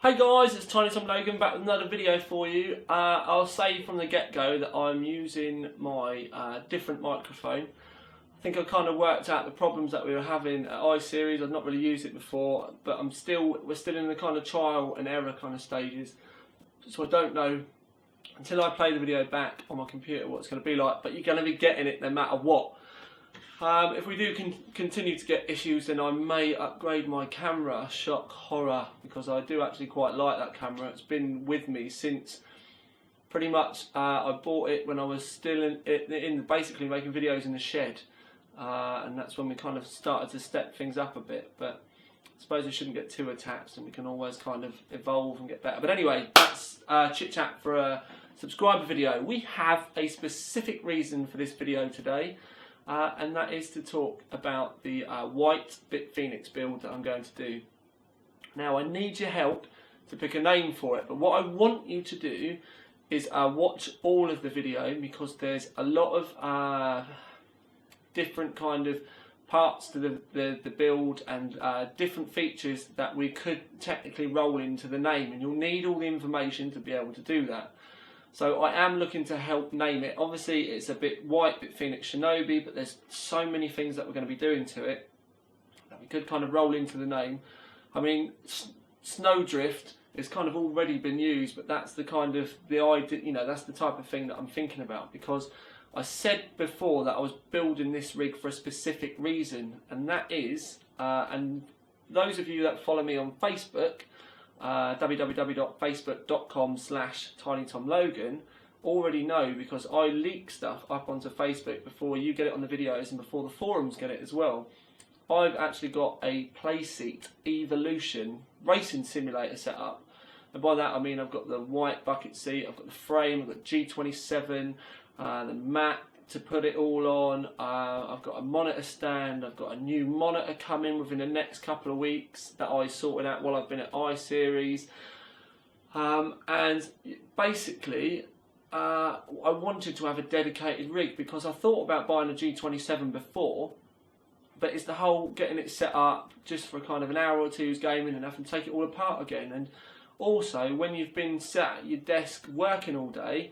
Hey guys, it's Tiny Tom Logan back with another video for you. I'll say from the get-go that I'm using my different microphone. I think I kind of worked out the problems that we were having at iSeries. I've not really used it before, but we're still in the kind of trial and error kind of stages. So I don't know until I play the video back on my computer what it's going to be like, but you're going to be getting it no matter what. If we do continue to get issues, then I may upgrade my camera. Shock horror, because I do actually quite like that camera. It's been with me since pretty much I bought it when I was still in basically making videos in the shed, and that's when we kind of started to step things up a bit. But I suppose we shouldn't get too attached, and we can always kind of evolve and get better. But anyway, that's chit chat for a subscriber video. We have a specific reason for this video today. And that is to talk about the white BitFenix build that I'm going to do. Now I need your help to pick a name for it, but what I want you to do is watch all of the video, because there's a lot of different kind of parts to the build and different features that we could technically roll into the name, and you'll need all the information to be able to do that. So I am looking to help name it. Obviously it's a bit white BitFenix Shinobi, but there's so many things that we're going to be doing to it that we could kind of roll into the name. I mean, Snowdrift has kind of already been used, but that's the kind of the idea, you know, that's the type of thing that I'm thinking about, because I said before that I was building this rig for a specific reason, and that is, and those of you that follow me on Facebook, www.facebook.com/TinyTomLogan already know, because I leak stuff up onto Facebook before you get it on the videos and before the forums get it as well. I've actually got a Playseat Evolution racing simulator set up, and by that I mean I've got the white bucket seat, I've got the frame, I've got G27, the mat to put it all on, I've got a monitor stand, I've got a new monitor coming within the next couple of weeks that I sorted out while I've been at iSeries, and basically I wanted to have a dedicated rig, because I thought about buying a G27 before, but it's the whole getting it set up just for kind of an hour or two's gaming and having to take it all apart again. And also when you've been sat at your desk working all day,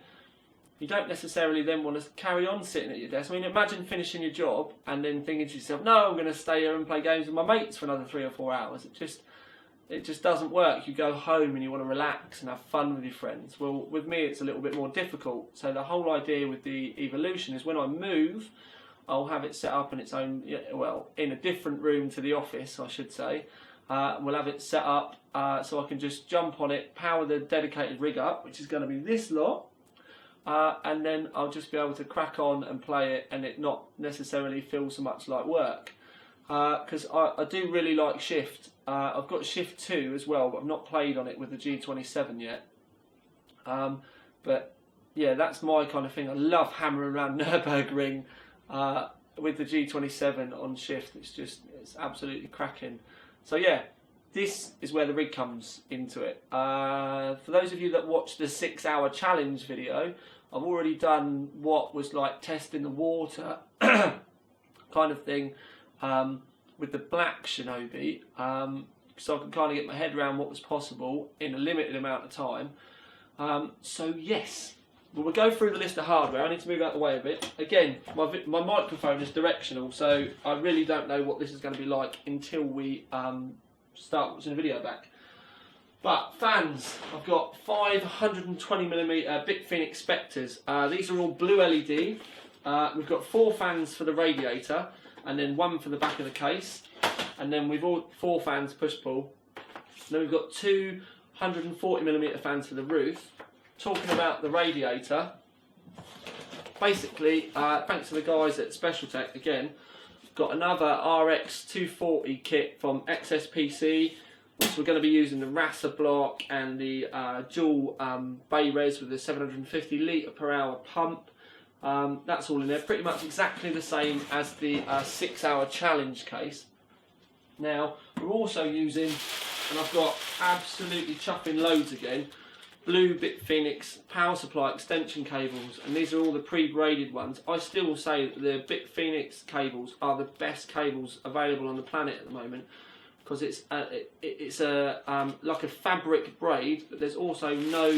you don't necessarily then want to carry on sitting at your desk. I mean, imagine finishing your job and then thinking to yourself, no, I'm going to stay here and play games with my mates for another 3 or 4 hours. It just doesn't work. You go home and you want to relax and have fun with your friends. Well, with me it's a little bit more difficult. So the whole idea with the Evolution is when I move, I'll have it set up in its own, well, in a different room to the office, I should say. We'll have it set up so I can just jump on it, power the dedicated rig up, which is going to be this lot. And then I'll just be able to crack on and play it, and it not necessarily feel so much like work. Because I do really like Shift. I've got Shift 2 as well, but I've not played on it with the G27 yet. But yeah, that's my kind of thing. I love hammering around Nürburgring with the G27 on Shift. It's absolutely cracking. So yeah, this is where the rig comes into it. For those of you that watched the 6-hour challenge video, I've already done what was like testing the water kind of thing with the black Shinobi, so I could kind of get my head around what was possible in a limited amount of time. So yes, we'll go through the list of hardware. I need to move out of the way a bit. Again, my microphone is directional, so I really don't know what this is going to be like until we start watching the video back. But fans, I've got 520mm BitFenix Spectres. These are all blue LED. We've got 4 fans for the radiator, and then 1 for the back of the case, and then we've all 4 fans push-pull. Then we've got 2 140mm fans for the roof. Talking about the radiator, basically, thanks to the guys at Special Tech again, got another RX 240 kit from XSPC, which we're going to be using the Rasa block and the dual bay res with the 750 litre per hour pump. That's all in there, pretty much exactly the same as the 6-hour challenge case. Now we're also using, and I've got absolutely chuffing loads again, blue BitFenix power supply extension cables, and these are all the pre-braided ones. I still say that the BitFenix cables are the best cables available on the planet at the moment. because it's like a fabric braid, but there's also no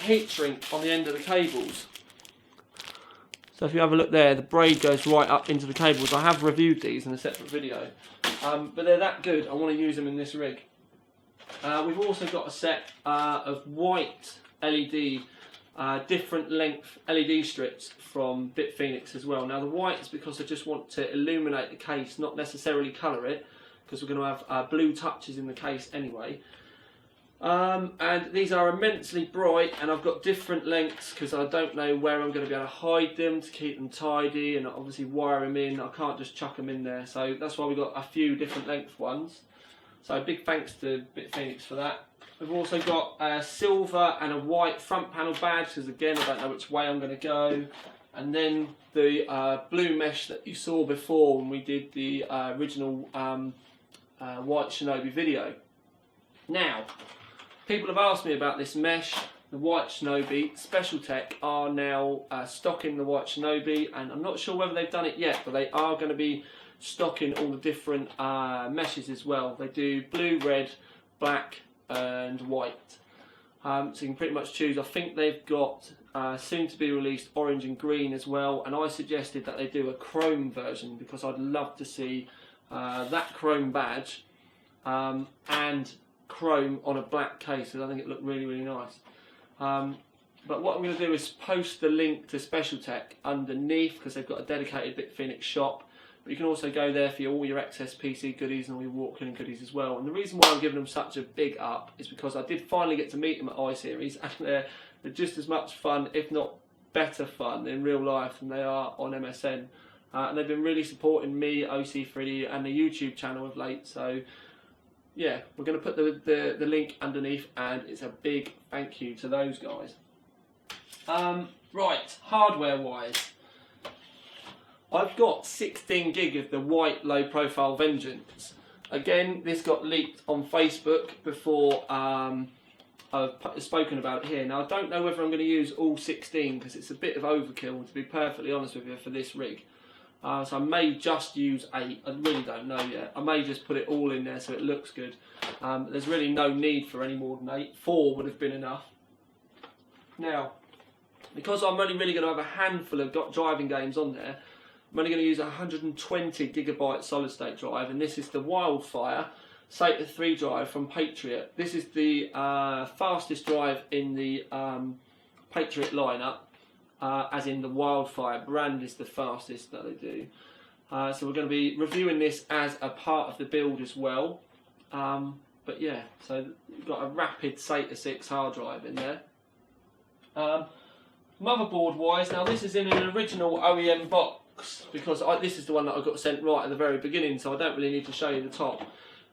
heat shrink on the end of the cables. So if you have a look there, the braid goes right up into the cables. I have reviewed these in a separate video, but they're that good. I want to use them in this rig. We've also got a set of white LED, different length LED strips from BitFenix as well. Now the white is because I just want to illuminate the case, not necessarily colour it, because we're going to have blue touches in the case anyway. And these are immensely bright, and I've got different lengths because I don't know where I'm going to be able to hide them to keep them tidy and obviously wire them in. I can't just chuck them in there, so that's why we've got a few different length ones. So big thanks to BitFenix for that. We've also got a silver and a white front panel badge because again I don't know which way I'm going to go. And then the blue mesh that you saw before when we did the original White Shinobi video. Now, people have asked me about this mesh, the White Shinobi. Special Tech are now stocking the White Shinobi, and I'm not sure whether they've done it yet, but they are going to be stocking all the different meshes as well. They do blue, red, black and white. So you can pretty much choose. I think they've got soon to be released orange and green as well, and I suggested that they do a chrome version because I'd love to see that chrome badge and chrome on a black case, because I think it looked really, really nice. But what I'm going to do is post the link to Special Tech underneath because they've got a dedicated BitFenix shop. But you can also go there for all your excess PC goodies and all your walk cleaning goodies as well. And the reason why I'm giving them such a big up is because I did finally get to meet them at iSeries, and they're just as much fun, if not better fun, in real life than they are on MSN. And they've been really supporting me, OC3D, and the YouTube channel of late. So yeah, we're going to put the link underneath, and it's a big thank you to those guys. Right, hardware-wise, I've got 16 gig of the white low-profile Vengeance. Again, this got leaked on Facebook before I've spoken about it here. Now, I don't know whether I'm going to use all 16 because it's a bit of overkill, to be perfectly honest with you, for this rig. So I may just use 8, I really don't know yet. I may just put it all in there so it looks good. There's really no need for any more than 8. 4 would have been enough. Now, because I'm only really going to have a handful of driving games on there, I'm only going to use a 120 gigabyte solid state drive, and this is the Wildfire SATA 3 drive from Patriot. This is the fastest drive in the Patriot lineup. As in the Wildfire brand is the fastest that they do. So we're going to be reviewing this as a part of the build as well. But yeah, so we've got a rapid SATA 6 hard drive in there. Motherboard wise, now this is in an original OEM box because this is the one that I got sent right at the very beginning, so I don't really need to show you the top.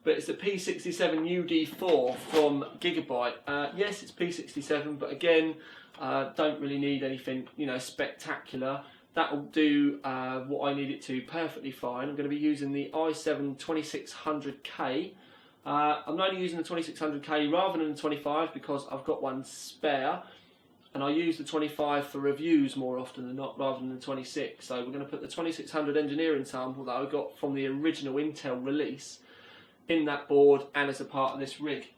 But it's a P67 UD4 from Gigabyte. Yes, it's P67, but again, don't really need anything, you know, spectacular. That'll do what I need it to perfectly fine. I'm going to be using the i7 2600K. I'm only using the 2600K rather than the 25 because I've got one spare, and I use the 25 for reviews more often than not rather than the 26. So we're going to put the 2600 engineering sample that I got from the original Intel release in that board and as a part of this rig.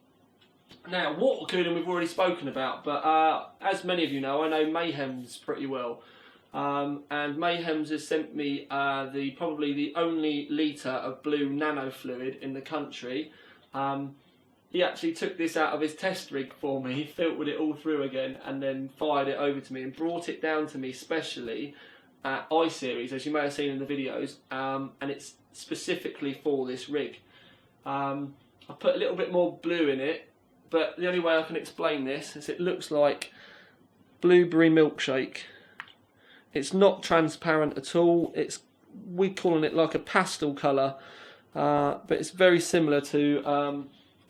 Now, water cooling we've already spoken about, but as many of you know, I know Mayhem's pretty well. And Mayhem's has sent me probably the only litre of blue nano fluid in the country. He actually took this out of his test rig for me, filtered it all through again, and then fired it over to me and brought it down to me specially at iSeries, as you may have seen in the videos, and it's specifically for this rig. I put a little bit more blue in it, but the only way I can explain this is it looks like blueberry milkshake. It's not transparent at all. We're calling it like a pastel colour, but it's very similar to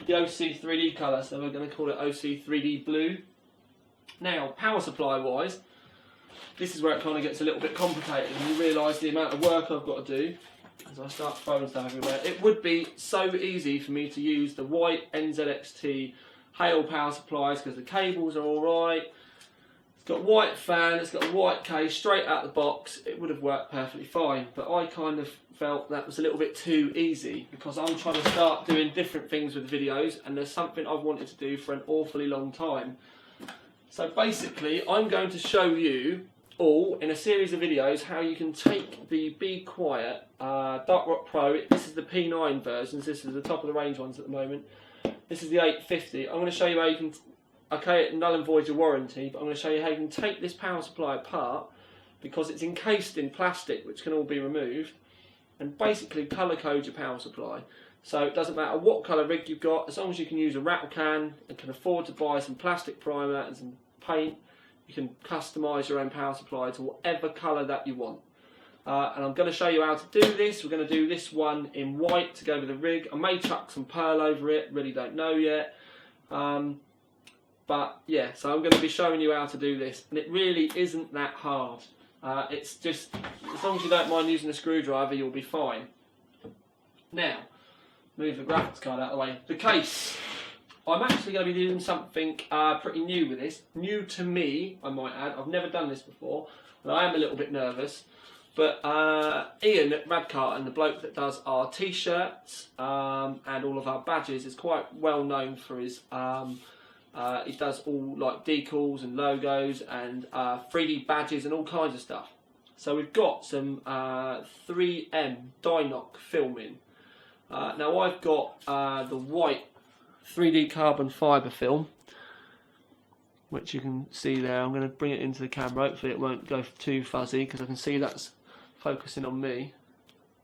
the OC3D colour, so we're going to call it OC3D blue. Now, power supply wise, this is where it kind of gets a little bit complicated and you realise the amount of work I've got to do as I start throwing stuff everywhere. It would be so easy for me to use the white NZXT Hale power supplies because the cables are alright. It's got a white fan, it's got a white case, straight out the box. It would have worked perfectly fine, but I kind of felt that was a little bit too easy because I'm trying to start doing different things with videos, and there's something I've wanted to do for an awfully long time. So basically, I'm going to show you all in a series of videos how you can take the Be Quiet Dark Rock Pro. This is the P9 versions, this is the top of the range ones at the moment. This is the 850. I'm going to show you how you can, okay, it null and void your warranty, but I'm going to show you how you can take this power supply apart because it's encased in plastic which can all be removed, and basically colour code your power supply. So it doesn't matter what colour rig you've got, as long as you can use a rattle can and can afford to buy some plastic primer and some paint, you can customise your own power supply to whatever colour that you want. And I'm going to show you how to do this. We're going to do this one in white to go with the rig. I may chuck some pearl over it, really don't know yet. But yeah, so I'm going to be showing you how to do this, and it really isn't that hard. It's just, as long as you don't mind using a screwdriver, you'll be fine. Now, move the graphics card out of the way. The case. I'm actually going to be doing something pretty new with this. New to me, I might add. I've never done this before, and I am a little bit nervous. But Ian at Radcarton, the bloke that does our t-shirts and all of our badges, is quite well known for his... he does all like decals and logos and 3D badges and all kinds of stuff. So we've got some 3M Dynoc filming. Now I've got the white 3D carbon fibre film, which you can see there. I'm going to bring it into the camera. Hopefully it won't go too fuzzy because I can see that's focusing on me.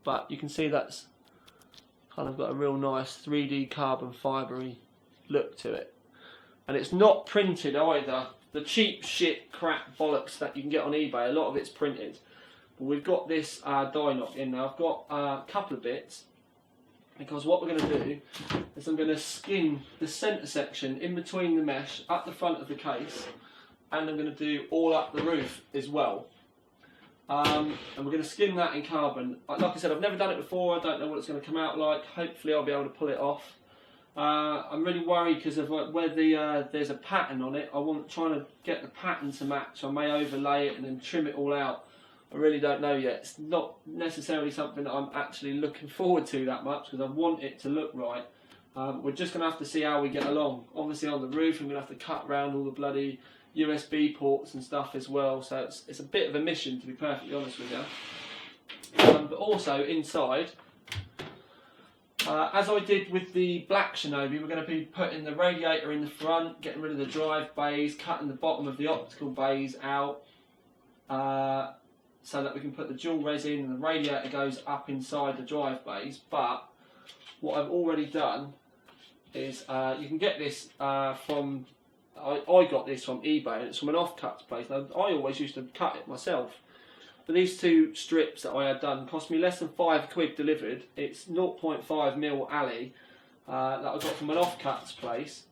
But you can see that's kind of got a real nice 3D carbon fibre-y look to it. And it's not printed either. The cheap shit crap bollocks that you can get on eBay, a lot of it's printed. But we've got this Dynoc in now. I've got a couple of bits, because what we're going to do is I'm going to skin the centre section in between the mesh up the front of the case, and I'm going to do all up the roof as well. And we're going to skin that in carbon. Like I said, I've never done it before. I don't know what it's going to come out like. Hopefully I'll be able to pull it off. I'm really worried because of where there's a pattern on it. Trying to get the pattern to match. I may overlay it and then trim it all out. I really don't know yet. It's not necessarily something that I'm actually looking forward to that much because I want it to look right. We're just going to have to see how we get along. Obviously on the roof I'm going to have to cut around all the bloody USB ports and stuff as well. So it's a bit of a mission, to be perfectly honest with you. But also inside, as I did with the black Shinobi, we're going to be putting the radiator in the front, getting rid of the drive bays, cutting the bottom of the optical bays out, so that we can put the dual resin and the radiator goes up inside the drive bays. But what I've already done is, you can get this from, I got this from eBay, and it's from an offcuts place. Now, I always used to cut it myself. But these two strips that I had done cost me less than £5 delivered. It's 0.5mm alley that I got from an offcuts place,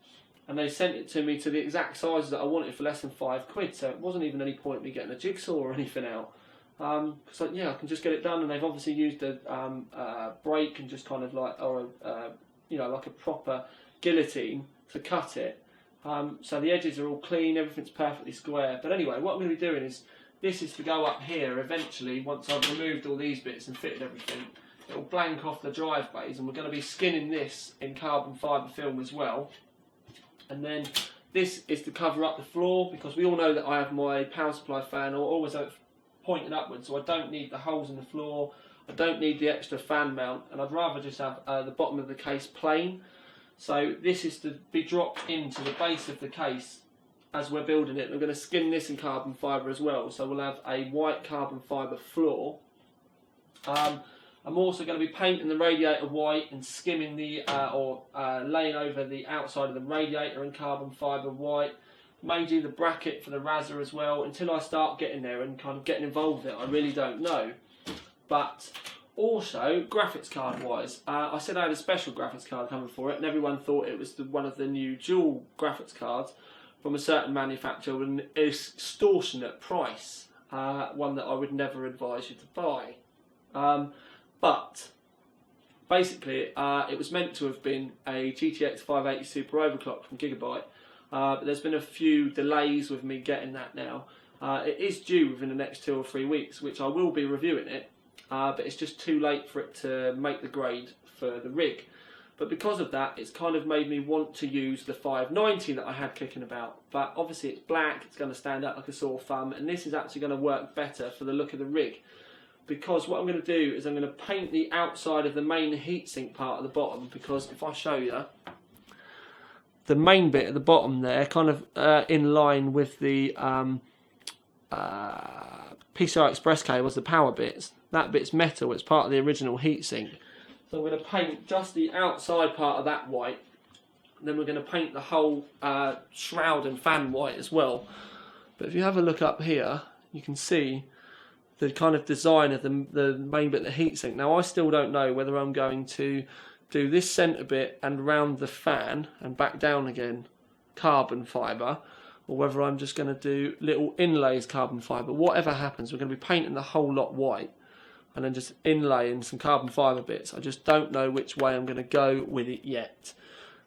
and they sent it to me to the exact sizes that I wanted for less than £5. So it wasn't even any point me getting a jigsaw or anything out. So yeah, I can just get it done, and they've obviously used a brake and just kind of like, or you know, like a proper guillotine to cut it. So the edges are all clean, everything's perfectly square. But anyway, what I'm going to be doing is, this is to go up here eventually once I've removed all these bits and fitted everything. It'll blank off the drive bays, and we're going to be skinning this in carbon fibre film as well. And then this is to cover up the floor, because we all know that I have my power supply fan always pointing upwards, so I don't need the holes in the floor, I don't need the extra fan mount, and I'd rather just have the bottom of the case plain. So this is to be dropped into the base of the case as we're building it. We're going to skin this in carbon fibre as well, so we'll have a white carbon fibre floor. I'm also going to be painting the radiator white and skimming the laying over the outside of the radiator in carbon fibre white. May do the bracket for the razor as well. Until I start getting there and kind of getting involved with it, I really don't know. But also, graphics card wise, I said I had a special graphics card coming for it, and everyone thought it was one of the new dual graphics cards from a certain manufacturer with an extortionate price, one that I would never advise you to buy. But basically, it was meant to have been a GTX 580 Super Overclock from Gigabyte. but there's been a few delays with me getting that now. It is due within the next 2 or 3 weeks, which I will be reviewing it, but it's just too late for it to make the grade for the rig. But because of that, it's kind of made me want to use the 590 that I had kicking about. But obviously it's black, it's going to stand out like a sore thumb, and this is actually going to work better for the look of the rig. Because what I'm going to do is I'm going to paint the outside of the main heatsink part at the bottom, because if I show you, the main bit at the bottom there, kind of in line with the PCI Express cables, the power bits, that bit's metal, it's part of the original heatsink. So I'm going to paint just the outside part of that white, and then we're going to paint the whole shroud and fan white as well. But if you have a look up here, you can see the kind of design of the main bit of the heatsink. Now I still don't know whether I'm going to do this centre bit and round the fan and back down again carbon fibre, or whether I'm just going to do little inlays carbon fibre. Whatever happens, we're going to be painting the whole lot white and then just inlaying some carbon fibre bits. I just don't know which way I'm going to go with it yet.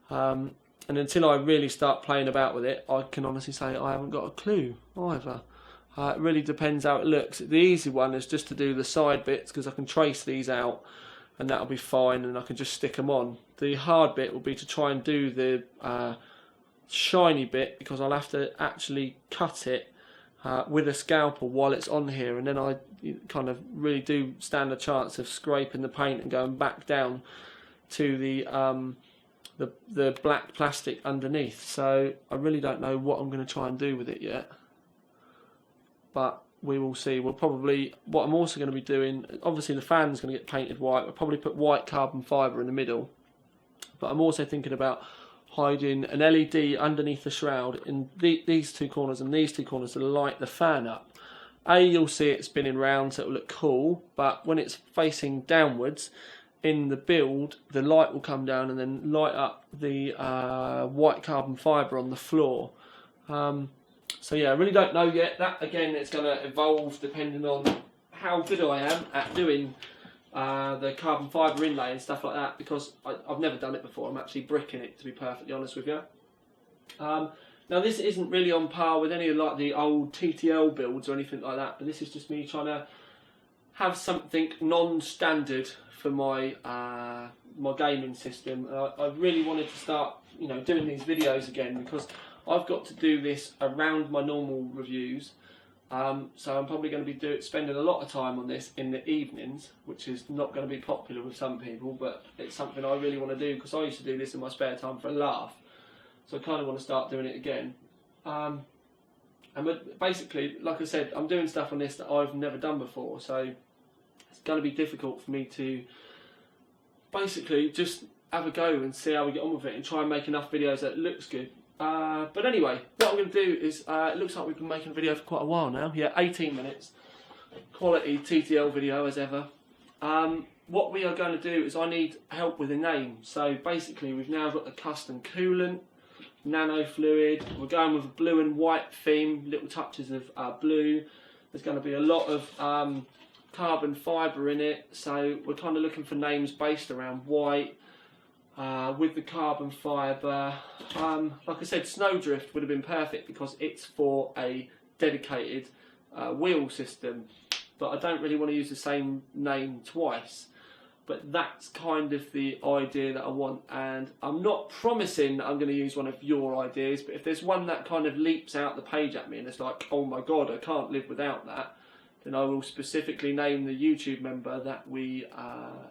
And until I really start playing about with it, I can honestly say I haven't got a clue either. It really depends how it looks. The easy one is just to do the side bits, because I can trace these out and that'll be fine, and I can just stick them on. The hard bit will be to try and do the shiny bit, because I'll have to actually cut it with a scalpel while it's on here, and then I kind of really do stand a chance of scraping the paint and going back down to the black plastic underneath. So I really don't know what I'm going to try and do with it yet, but we will see. We'll probably, what I'm also going to be doing, obviously the fan's going to get painted white, we'll probably put white carbon fibre in the middle, but I'm also thinking about hiding an LED underneath the shroud in these two corners and these two corners to light the fan up. You'll see it spinning round, so it'll look cool, but when it's facing downwards in the build, the light will come down and then light up the white carbon fibre on the floor. So yeah, I really don't know yet. That again, it's going to evolve depending on how good I am at doing the carbon fibre inlay and stuff like that, because I've never done it before. I'm actually bricking it, to be perfectly honest with you. Now this isn't really on par with any of like the old TTL builds or anything like that, but this is just me trying to have something non-standard for my my gaming system. I really wanted to start, doing these videos again, because I've got to do this around my normal reviews. So I'm probably going to be spending a lot of time on this in the evenings, which is not going to be popular with some people, but it's something I really want to do, because I used to do this in my spare time for a laugh. So I kind of want to start doing it again. And basically, like I said, I'm doing stuff on this that I've never done before, so it's going to be difficult for me to basically just have a go and see how we get on with it and try and make enough videos that it looks good. But anyway, what I'm going to do is, it looks like we've been making a video for quite a while now. Yeah, 18 minutes. Quality TTL video as ever. What we are going to do is I need help with a name. So basically we've now got the custom coolant, nano fluid. We're going with a blue and white theme, little touches of blue. There's going to be a lot of carbon fibre in it. So we're kind of looking for names based around white. With the carbon fibre, like I said, Snowdrift would have been perfect because it's for a dedicated wheel system, but I don't really want to use the same name twice. But that's kind of the idea that I want, and I'm not promising that I'm going to use one of your ideas, but if there's one that kind of leaps out the page at me and it's like, oh my god, I can't live without that, then I will specifically name the YouTube member that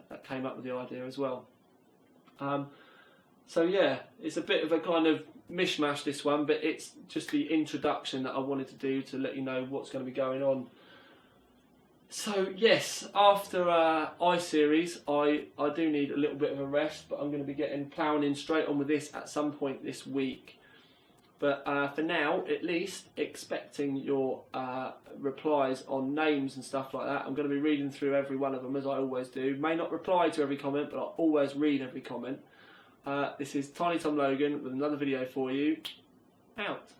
that came up with the idea as well. So yeah, it's a bit of a kind of mishmash, this one, but it's just the introduction that I wanted to do to let you know what's going to be going on. So yes, after I-Series, I do need a little bit of a rest, but I'm going to be ploughing in straight on with this at some point this week. But for now, at least, expecting your replies on names and stuff like that. I'm going to be reading through every one of them, as I always do. May not reply to every comment, but I always read every comment. This is Tiny Tom Logan with another video for you. Out.